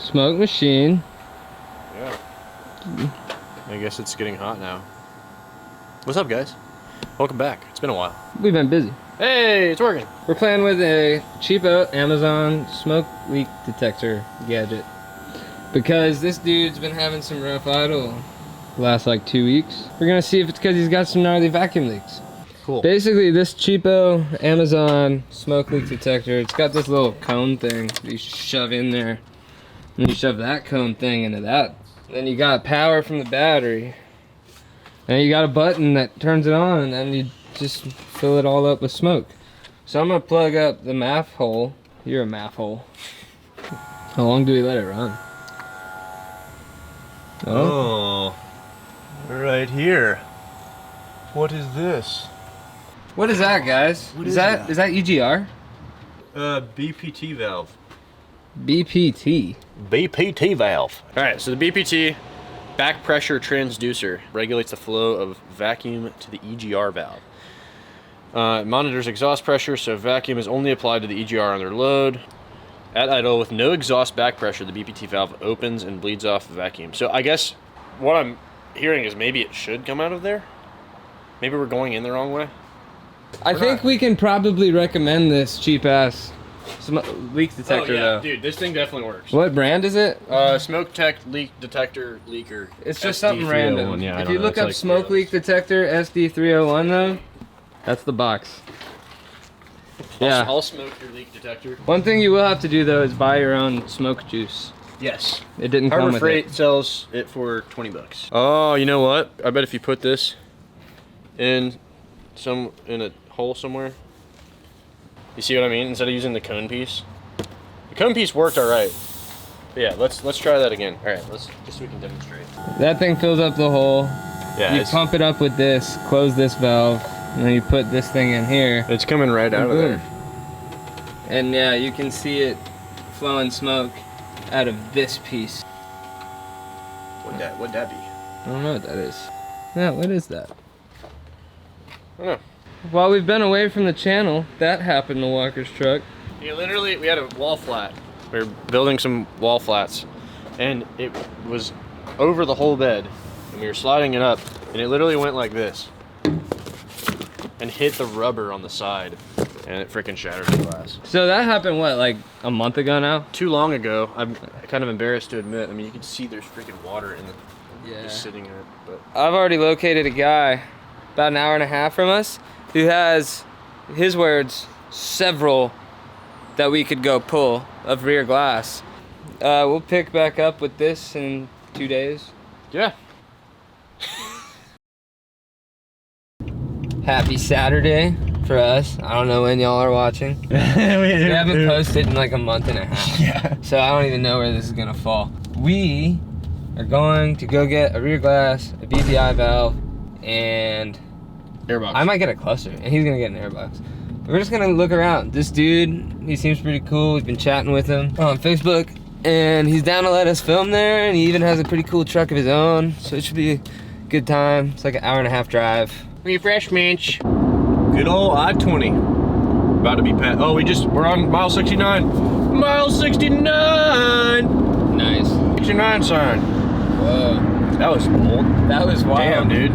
Smoke machine. Yeah. I guess it's getting hot now. What's up, guys? Welcome back. It's been a while. We've been busy. Hey, it's working. We're playing with a cheapo Amazon smoke leak detector gadget. Because this dude's been having some rough idle the last like 2 weeks. We're gonna see if it's because he's got some gnarly vacuum leaks. Cool. Basically, this cheapo Amazon smoke leak detector, it's got this little cone thing that you shove in there. And you shove that cone thing into that. Then you got power from the battery. And you got a button that turns it on, and then you just fill it all up with smoke. So I'm gonna plug up the MAF hole. You're a MAF hole. How long do we let it run? Oh, right here. What is this? What is that, guys? What is that EGR? BPT valve. BPT. BPT valve. All right, so the BPT back pressure transducer regulates the flow of vacuum to the EGR valve. It monitors exhaust pressure, so vacuum is only applied to the EGR under load. At idle, with no exhaust back pressure, the BPT valve opens and bleeds off the vacuum. So I guess what I'm hearing is maybe it should come out of there. Maybe we're going in the wrong way. I think we can probably recommend this cheap-ass leak detector, though. Dude, this thing definitely works. What brand is it? Smoke Tech leak detector leaker. It's just SD301. something random. Yeah, if you look up smoke leak detector SD301, though, that's the box. Yeah. I'll smoke your leak detector. One thing you will have to do, though, is buy your own smoke juice. Yes. It didn't come Harbor with Freight it. sells it for 20 bucks. Oh, you know what? I bet if you put this in a hole somewhere, you see what I mean? Instead of using the cone piece. The cone piece worked all right. But yeah, let's try that again. All right, just so we can demonstrate. That thing fills up the hole. Yeah, you pump it up with this, close this valve, and then you put this thing in here. It's coming right out of there. And yeah, you can see it flowing smoke out of this piece. What'd that be? I don't know what that is. Yeah, what is that? I don't know. While we've been away from the channel, that happened to Walker's truck. Yeah, literally, we had a wall flat. We were building some wall flats, and it was over the whole bed, and we were sliding it up, and it literally went like this, and hit the rubber on the side, and it freaking shattered the glass. So that happened, what, like a month ago now? Too long ago. I'm kind of embarrassed to admit. I mean, you can see there's freaking water in just sitting in it. But I've already located a guy about an hour and a half from us who has, his words, several that we could go pull of rear glass. We'll pick back up with this in 2 days. yeah. Happy Saturday for us. I don't know when y'all are watching. We haven't posted in like a month and a half. Yeah. So I don't even know where this is gonna fall. We are going to go get a rear glass, a BPI valve, and Airbox. I might get a cluster, and he's gonna get an airbox. We're just gonna look around. This dude, he seems pretty cool. We've been chatting with him on Facebook, and he's down to let us film there, and he even has a pretty cool truck of his own, so it should be a good time. It's like an hour and a half drive. Refreshments. Good old I-20. About to be pat. Oh, we're on mile 69. Mile 69! Nice. 69 sign. Whoa. That was old. That was wild. Damn, dude.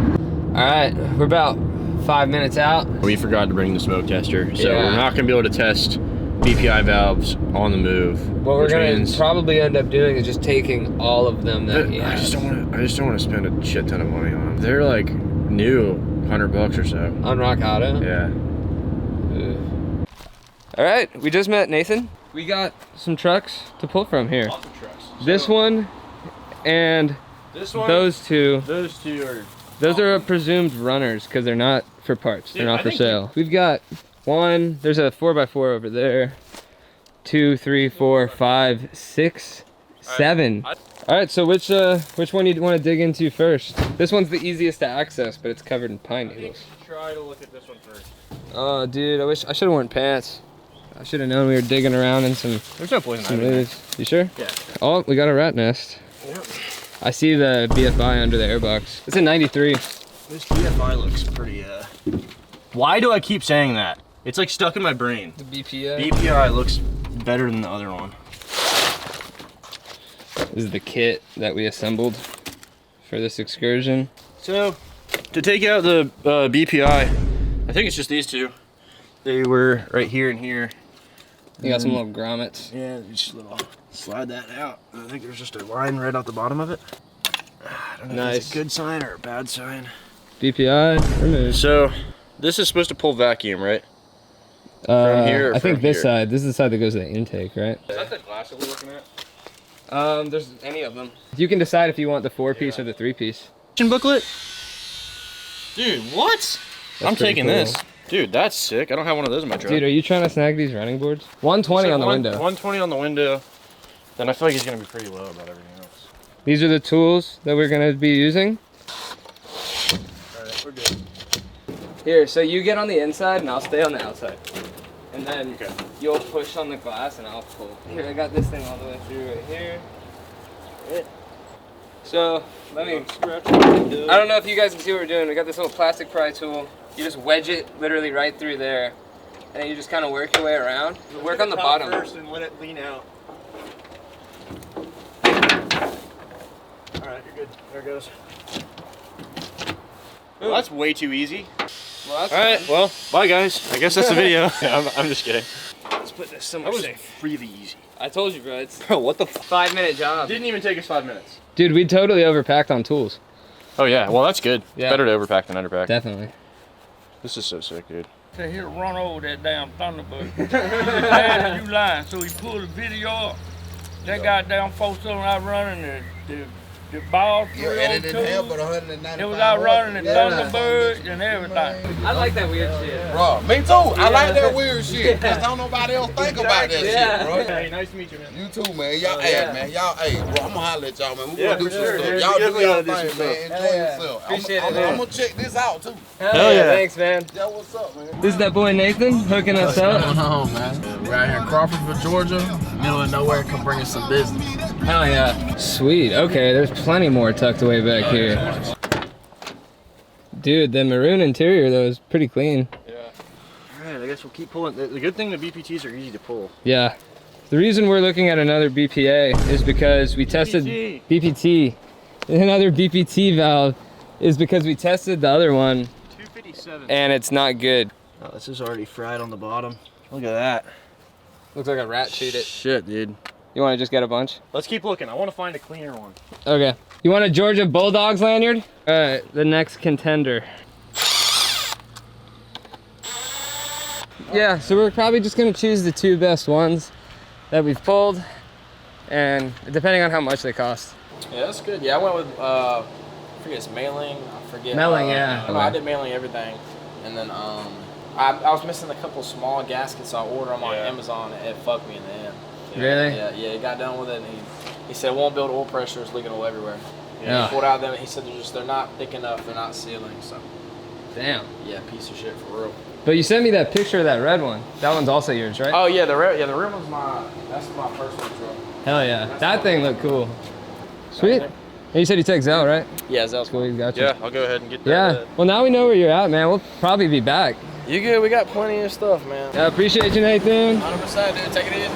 All right, we're about 5 minutes out. We forgot to bring the smoke tester, so Yeah. we're not gonna be able to test BPI valves on the move. What we're gonna means probably end up doing is just taking all of them that he I has. just don't want to spend a shit ton of money on them. They're like new, 100 bucks or so. On Rock Auto? Yeah. All right, we just met Nathan. We got some trucks to pull from here. Lots of trucks. This one and This one. those two. Those two are. Those are presumed runners because they're not for parts. They're Dude, not I for think sale. We've got one, there's a 4x4 over there. 2, 3, 4, 5, 6, 7. All right, so which one you want to dig into first? This one's the easiest to access, but it's covered in pine needles. I think we should try to look at this one first. Oh, dude, I wish I should have worn pants. I should have known we were digging around in some There's no poison ivy. leaves. You sure? Yeah. Oh, we got a rat nest. Yep. I see the BFI under the airbox. It's a 93. This BFI looks pretty. Why do I keep saying that? It's like stuck in my brain. The BPI. BPI looks better than the other one. This is the kit that we assembled for this excursion. So, to take out the BPI, I think it's just these two. They were right here and here. You got some little grommets. Yeah, just little slide that out. I think there's just a line right out the bottom of it. I don't know if it's a good sign or a bad sign. BPI removed. So, this is supposed to pull vacuum, right? From here or I think from this here? side. This is the side that goes to the intake, right? Is that the glass that we're looking at? There's any of them. You can decide if you want the 4-piece or the 3-piece. Booklet? Dude, what? I'm pretty taking cool. this. Dude, that's sick. I don't have one of those in my truck. Dude, are you trying to snag these running boards? 120 on the window. 120 on the window. Then I feel like he's gonna be pretty low about everything else. These are the tools that we're gonna be using. Alright, we're good. Here, so you get on the inside and I'll stay on the outside. And then you'll push on the glass and I'll pull. Here, I got this thing all the way through right here. Right. So, let me, I don't know if you guys can see what we're doing. We got this little plastic pry tool. You just wedge it literally right through there. And then you just kind of work your way around. Work on the bottom. First and let it lean out. Alright, you're good. There it goes. Well, that's way too easy. Well, Alright, well, bye guys. I guess that's the video. Yeah, I'm just kidding. let's put this somewhere safe. Really easy. I told you, bro. It's Bro, what the f? 5-minute job. Didn't even take us 5 minutes. Dude, we totally overpacked on tools. Oh yeah, well that's good. Yeah. Better to overpack than underpack. Definitely. This is so sick, dude. Say he'll run over that damn Thunderbird. Man, you lying. So he pulled the video up. That goddamn 4-cylinder running the ball You're 302. editing hell, but 195. It was out running the Thunderbird and everything. I like that weird shit. Bro, me too. I like that weird shit. Cause don't nobody else think about that shit, bro. Hey, nice to meet you, man. You too, man. Y'all, hey, man. Y'all, hey, bro. I'm gonna holler at y'all, man. We Yeah, gonna do for some sure, stuff. dude. Y'all We do definitely y'all gotta do thing, some man. stuff. Enjoy Yeah. yourself. Appreciate it, I'm man. gonna check this out too. Hell yeah. Thanks, man. Yo, what's up, man? This is that boy Nathan hooking us up. on, man? We're out here in Crawfordville, Georgia, middle of nowhere. Come bring us some business. Hell yeah. Sweet. Okay, there's plenty more tucked away back here. Dude, the maroon interior though is pretty clean. Yeah. Alright, I guess we'll keep pulling. The good thing, the BPTs are easy to pull. Yeah. The reason we're looking at another BPA is because we tested BPT. Another BPT valve is because we tested the other one 257. and it's not good. Oh, this is already fried on the bottom. Look at that. Looks like a rat chewed it. Shit, dude. You want to just get a bunch? Let's keep looking. I want to find a cleaner one. Okay. You want a Georgia Bulldogs lanyard? Alright, the next contender. Yeah, so we're probably just gonna choose the 2 best ones that we've pulled, and depending on how much they cost. Yeah, that's good. Yeah, I went with, I forget it's mailing. I forget. Mailing, yeah. I did mailing everything. And then I was missing a couple small gaskets, so I ordered them on Amazon, and it fucked me in the end. Really? Yeah, he got done with it, and he said it won't build oil pressure, it's leaking oil everywhere. Yeah. He pulled out them, he said they're not thick enough, they're not sealing, so Damn. yeah, piece of shit for real. But you sent me that picture of that red one. That one's also yours, right? Oh yeah, the red one's that's my personal truck. Hell yeah. That thing looked cool. Sweet. And you said you took Zell, right? Yeah, Zell's Cool, you got you. Yeah, I'll go ahead and get that. Yeah. Well, now we know where you're at, man. We'll probably be back. You good? We got plenty of stuff, man. I appreciate you, Nathan. 100%, dude. Take it easy.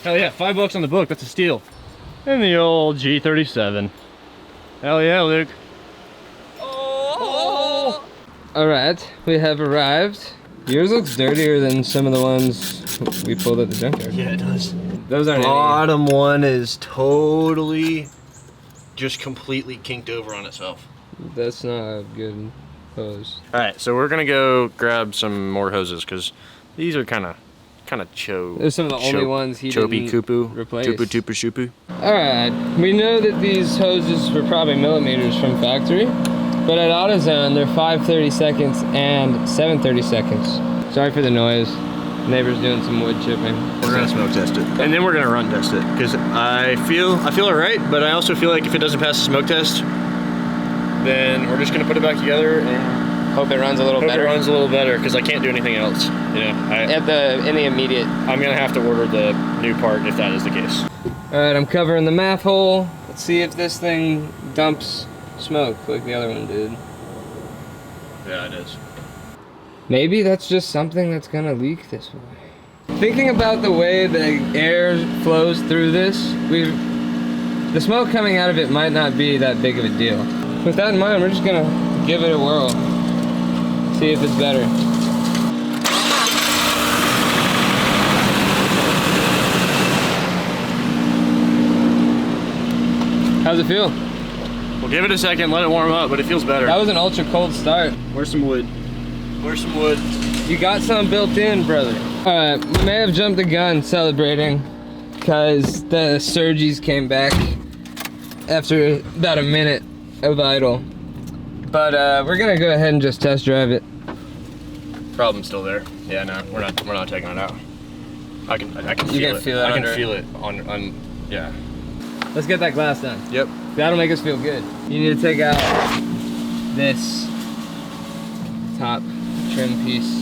Hell yeah, $5 on the book. That's a steal. And the old G37. Hell yeah, Luke. All right, we have arrived. Yours looks dirtier than some of the ones we pulled at the junkyard. Yeah, it does. Those aren't any. Bottom one is totally, just completely kinked over on itself. That's not a good hose. All right, so we're gonna go grab some more hoses because these are kind of Those are some of the only ones he choppy didn't kupu, replace. tupu tupu shupu. All right, we know that these hoses were probably millimeters from factory, but at AutoZone they're 5/32 and 7/32. Sorry for the noise. Neighbor's doing some wood chipping. We're gonna smoke test it, and then we're gonna run test it because I feel alright, but I also feel like if it doesn't pass the smoke test, then we're just gonna put it back together and Hope it runs a little hope better. it runs a little better because I can't do anything else. You know, In the immediate. I'm gonna have to order the new part if that is the case. All right, I'm covering the MAF hole. Let's see if this thing dumps smoke like the other one did. Yeah, it is. Maybe that's just something that's gonna leak this way. Thinking about the way the air flows through this, the smoke coming out of it might not be that big of a deal. With that in mind, we're just gonna give it a whirl. See if it's better. How's it feel? We'll give it a second, let it warm up, but it feels better. That was an ultra cold start. Where's some wood? Where's some wood? You got some built in, brother. Alright, we may have jumped the gun celebrating because the surges came back after about a minute of idle. But we're gonna go ahead and just test drive it. Problem's still there. Yeah, no, we're not taking it out. I can feel it. You can feel it I can under it. feel it on yeah. Let's get that glass done. Yep. That'll make us feel good. You need to take out this top trim piece.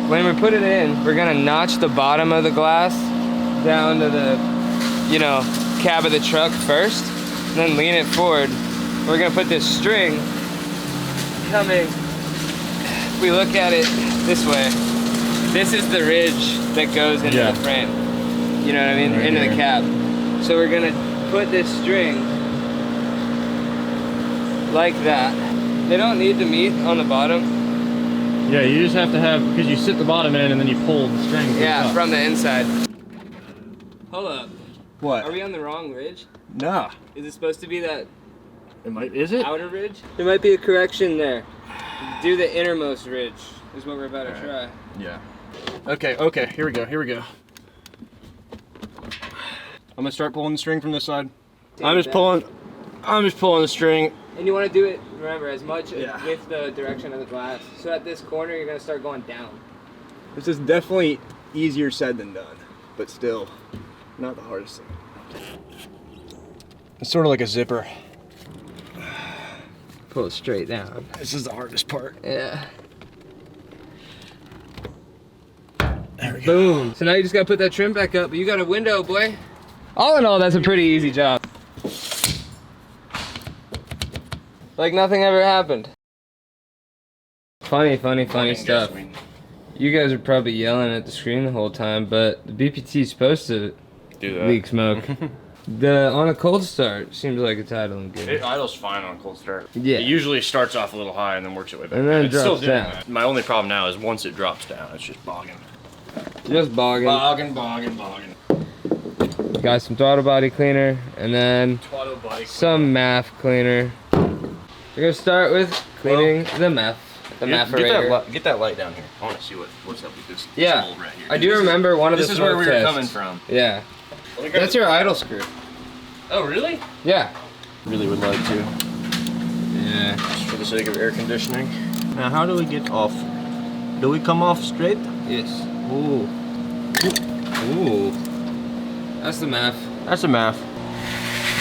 When we put it in, we're gonna notch the bottom of the glass down to the, you know, cab of the truck first, and then lean it forward. We're gonna put this string coming. If we look at it this way, this is the ridge that goes into the frame. You know what I mean? Right into here. the cab. So we're gonna put this string like that. They don't need to meet on the bottom. Yeah, you just have to have, because you sit the bottom in and then you pull the string. Yeah, from the inside. Hold up. What? Are we on the wrong ridge? Nah. Is it supposed to be that Is it? outer ridge? There might be a correction there. Do the innermost ridge is what we're about to try. Yeah. Okay, here we go. I'm gonna start pulling the string from this side. I'm just pulling the string. And you want to do it, remember, as much Yeah. with the direction of the glass. So at this corner, you're going to start going down. This is definitely easier said than done, but still not the hardest thing. It's sort of like a zipper. Pull it straight down. This is the hardest part. Yeah. There we go. Boom. So now you just got to put that trim back up, but you got a window, boy. All in all, that's a pretty easy job. Like nothing ever happened. Funny stuff. You guys are probably yelling at the screen the whole time, but the BPT is supposed to Do that. leak smoke. On a cold start, seems like it's idling good. It idles fine on cold start. Yeah. It usually starts off a little high and then works its way back. And then it It's still drops doing down. that. My only problem now is once it drops down, it's just bogging. Just bogging. Bogging. Got some throttle body cleaner, and then Throttle body some MAF cleaner. We're gonna start with cleaning the MAF. The MAFerator. Get that light down here. I want to see what's up with this Yeah, hole right here. I do remember one of the This is where we smoke were tests. coming from. Yeah. That's your idle screw. Oh, really? Yeah. Really would like to. Yeah. Just for the sake of air conditioning. Now, how do we get off? Do we come off straight? Yes. Ooh. Ooh. That's the MAF. That's a MAF.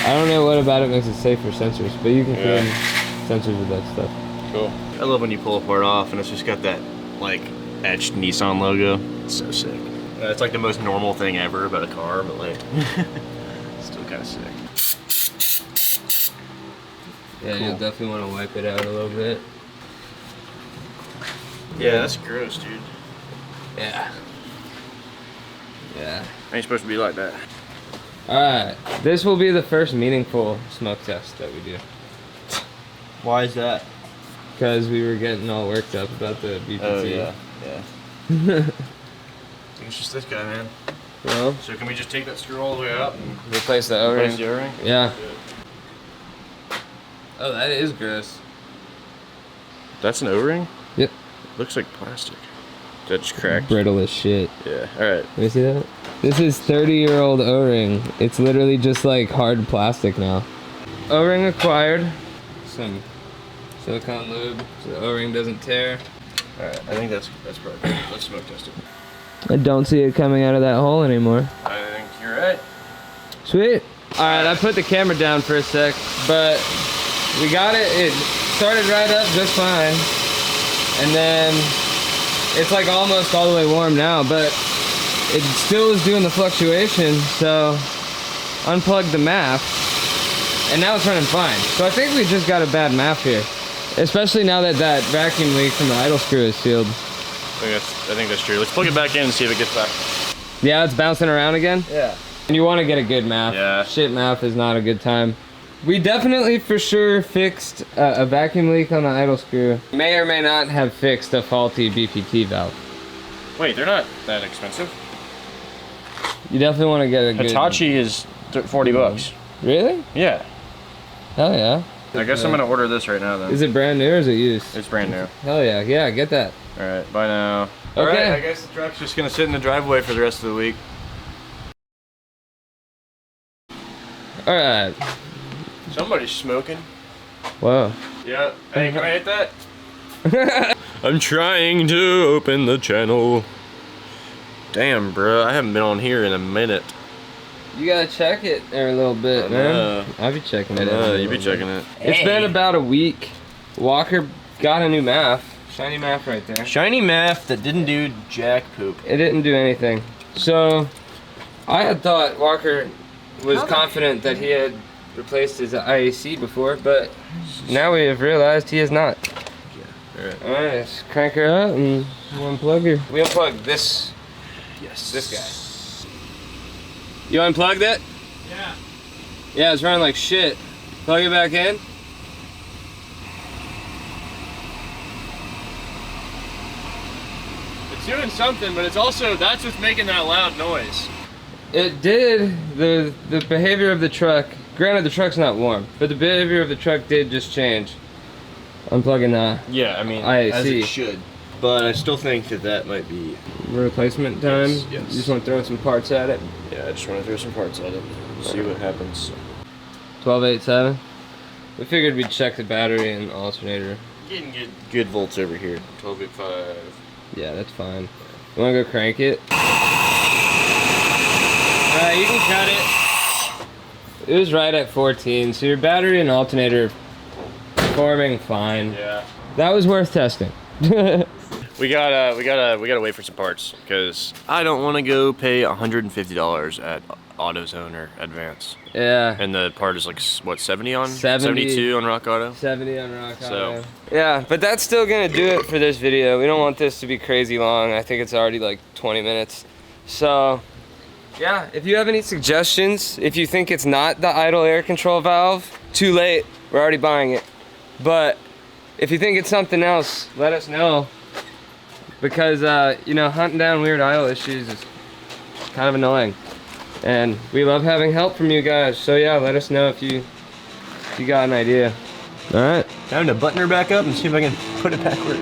I don't know what about it makes it safe for sensors, but you can Yeah. clean sensors with that stuff. Cool. I love when you pull a part off and it's just got that like etched Nissan logo. It's so sick. It's like the most normal thing ever about a car, but like still kind of sick. Yeah, you'll definitely want to wipe it out a little bit. Yeah, that's gross, dude. Yeah. Yeah. Ain't supposed to be like that. Alright, this will be the first meaningful smoke test that we do. Why is that? Because we were getting all worked up about the BPT. Oh yeah. It's just this guy, man. Well, So can we just take that screw all the way up and replace the replace O-ring. the O-ring? Yeah. Oh, that is gross. That's an O-ring? Yep. Looks like plastic. That just cracked. Brittle as shit. Yeah. All right. Let me see that. This is 30-year-old O-ring. It's literally just like hard plastic now. O-ring acquired. Some silicone lube so the O-ring doesn't tear. All right. I think that's probably good. Let's smoke test it. I don't see it coming out of that hole anymore. I think you're right. Sweet. Alright, I put the camera down for a sec, but we got it. It started right up just fine. And then it's like almost all the way warm now, but it still is doing the fluctuation, so unplugged the MAF, and now it's running fine. So I think we just got a bad MAF here, especially now that that vacuum leak from the idle screw is sealed. I think that's true. Let's plug it back in and see if it gets back. Yeah, it's bouncing around again? Yeah. And you want to get a good map. Yeah. Shit map is not a good time. We definitely for sure fixed a vacuum leak on the idle screw. May or may not have fixed a faulty BPT valve. Wait, they're not that expensive. You definitely want to get a good... Hitachi is 40 bucks. Really? Yeah. Hell yeah. I guess I'm gonna order this right now then. Is it brand new or is it used? It's brand new. Hell yeah, yeah, get that. All right, bye now. Okay. All right, I guess the truck's just gonna sit in the driveway for the rest of the week. All right. Somebody's smoking. Whoa. Yeah. Hey, can I hit that? I'm trying to open the channel. Damn, bro, I haven't been on here in a minute. You gotta check it every little bit, man. I'll be checking it. You be checking it. It's been about a week. Walker got a new MAF. Shiny MAF right there. Shiny MAF that didn't do jack poop. It didn't do anything. So, I had thought Walker was confident that he had replaced his IAC before, but now we have realized he has not. Alright. Alright, let's crank her up and unplug her. We unplugged this. Yes. This guy. You unplugged it? Yeah. Yeah, it's running like shit. Plug it back in. It's doing something, but it's also, that's what's making that loud noise. It did, the behavior of the truck, granted the truck's not warm, but the behavior of the truck did just change. Unplugging the Yeah, I mean, IAC. as it should. But I still think that that might be... replacement time. Yes. You just want to throw some parts at it. Yeah, I just want to throw some parts at it. See what happens. 1287. We figured we'd check the battery and alternator. Getting good volts over here. 12.5. Yeah, that's fine. You want to go crank it? Alright, you can cut it. It was right at 14, so your battery and alternator are performing fine. Yeah. That was worth testing. We gotta wait for some parts because I don't want to go pay $150 at AutoZone or Advance. Yeah. And the part is like what, 70 on? 70. 72 on Rock Auto. 70 on Rock Auto. So. Yeah, but that's still gonna do it for this video. We don't want this to be crazy long. I think it's already like 20 minutes. So, yeah, if you have any suggestions, if you think it's not the idle air control valve, too late, we're already buying it. But if you think it's something else, let us know. Because, you know, hunting down weird idle issues is kind of annoying. And we love having help from you guys. So yeah, let us know if you got an idea. All right. Time to button her back up and see if I can put it backward.